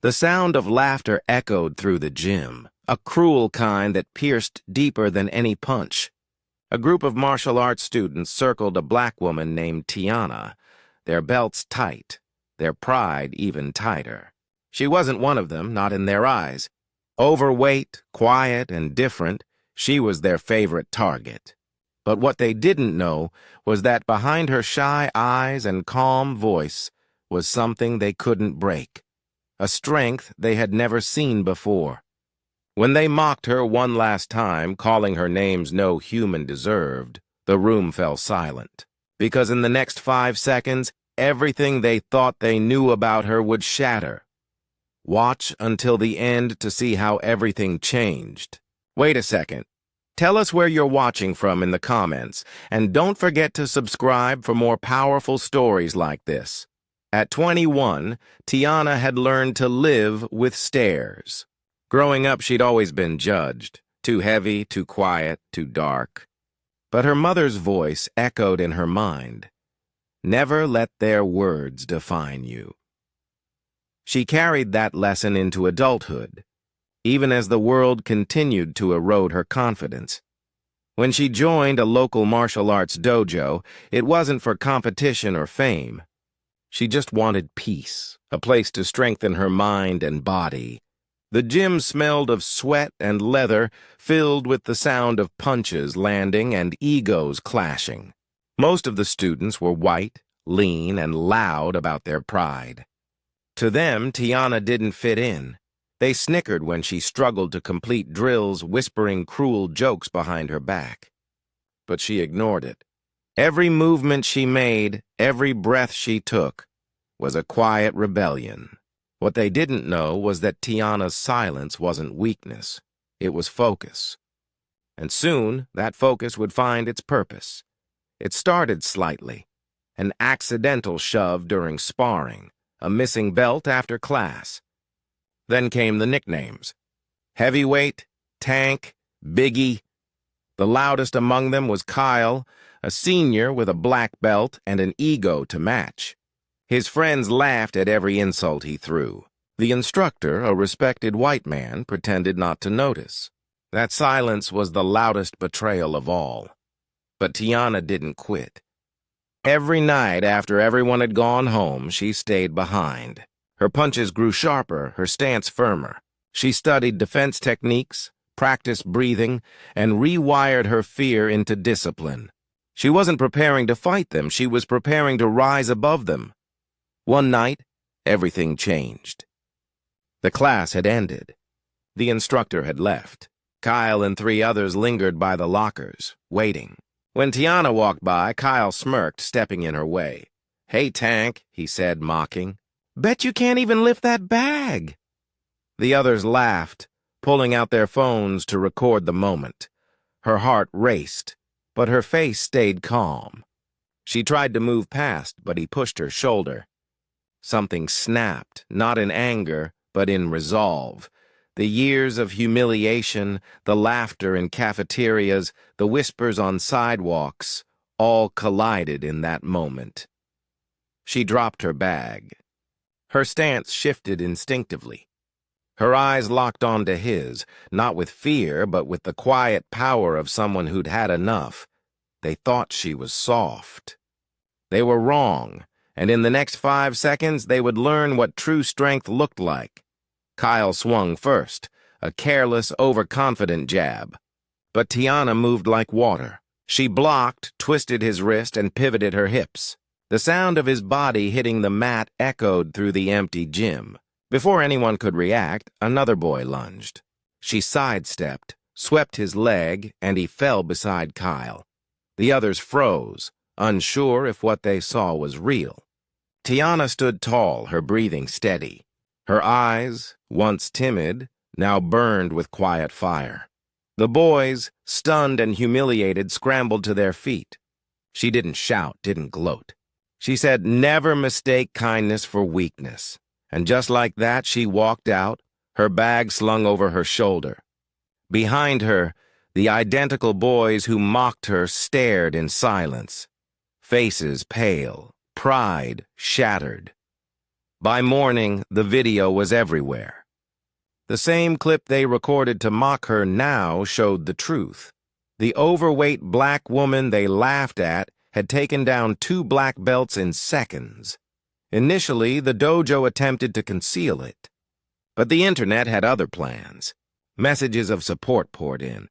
The sound of laughter echoed through the gym, a cruel kind that pierced deeper than any punch. A group of martial arts students circled a black woman named Tiana, their belts tight, their pride even tighter. She wasn't one of them, not in their eyes. Overweight, quiet, and different, she was their favorite target. But what they didn't know was that behind her shy eyes and calm voice was something they couldn't break, a strength they had never seen before. When they mocked her one last time, calling her names no human deserved, the room fell silent, because in the next 5 seconds, everything they thought they knew about her would shatter. Watch until the end to see how everything changed. Wait a second. Tell us where you're watching from in the comments, and don't forget to subscribe for more powerful stories like this. At 21, Tiana had learned to live with stares. Growing up, she'd always been judged. Too heavy, too quiet, too dark. But her mother's voice echoed in her mind. Never let their words define you. She carried that lesson into adulthood, even as the world continued to erode her confidence. When she joined a local martial arts dojo, it wasn't for competition or fame. She just wanted peace, a place to strengthen her mind and body. The gym smelled of sweat and leather, filled with the sound of punches landing and egos clashing. Most of the students were white, lean, and loud about their pride. To them, Tiana didn't fit in. They snickered when she struggled to complete drills, whispering cruel jokes behind her back. But she ignored it. Every movement she made, every breath she took, was a quiet rebellion. What they didn't know was that Tiana's silence wasn't weakness. It was focus. And soon, that focus would find its purpose. It started slightly. An accidental shove during sparring, a missing belt after class. Then came the nicknames. Heavyweight, Tank, Biggie. The loudest among them was Kyle, a senior with a black belt and an ego to match. His friends laughed at every insult he threw. The instructor, a respected white man, pretended not to notice. That silence was the loudest betrayal of all. But Tiana didn't quit. Every night after everyone had gone home, she stayed behind. Her punches grew sharper, her stance firmer. She studied defense techniques, practiced breathing, and rewired her fear into discipline. She wasn't preparing to fight them, she was preparing to rise above them. One night, everything changed. The class had ended. The instructor had left. Kyle and 3 others lingered by the lockers, waiting. When Tiana walked by, Kyle smirked, stepping in her way. "Hey, Tank," he said, mocking. "Bet you can't even lift that bag." The others laughed, pulling out their phones to record the moment. Her heart raced, but her face stayed calm. She tried to move past, but he pushed her shoulder. Something snapped, not in anger, but in resolve. The years of humiliation, the laughter in cafeterias, the whispers on sidewalks, all collided in that moment. She dropped her bag. Her stance shifted instinctively. Her eyes locked onto his, not with fear, but with the quiet power of someone who'd had enough. They thought she was soft. They were wrong, and in the next 5 seconds they would learn what true strength looked like. Kyle swung first, a careless, overconfident jab. But Tiana moved like water. She blocked, twisted his wrist, and pivoted her hips. The sound of his body hitting the mat echoed through the empty gym. Before anyone could react, another boy lunged. She sidestepped, swept his leg, and he fell beside Kyle. The others froze, unsure if what they saw was real. Tiana stood tall, her breathing steady. Her eyes, once timid, now burned with quiet fire. The boys, stunned and humiliated, scrambled to their feet. She didn't shout, didn't gloat. She said, "Never mistake kindness for weakness." And just like that, she walked out, her bag slung over her shoulder. Behind her, the identical boys who mocked her stared in silence. Faces pale, pride shattered. By morning, the video was everywhere. The same clip they recorded to mock her now showed the truth. The overweight black woman they laughed at had taken down 2 black belts in seconds. Initially, the dojo attempted to conceal it. But the internet had other plans. Messages of support poured in.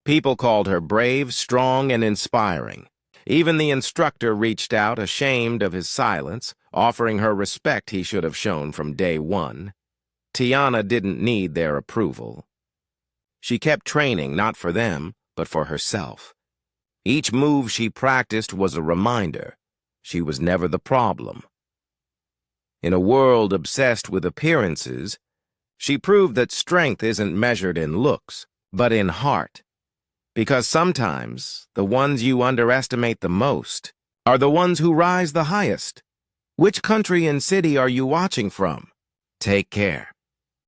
People called her brave, strong, and inspiring. Even the instructor reached out, ashamed of his silence, offering her respect he should have shown from day one. Tiana didn't need their approval. She kept training not for them, but for herself. Each move she practiced was a reminder. She was never the problem. In a world obsessed with appearances, she proved that strength isn't measured in looks, but in heart. Because sometimes the ones you underestimate the most are the ones who rise the highest. Which country and city are you watching from? Take care.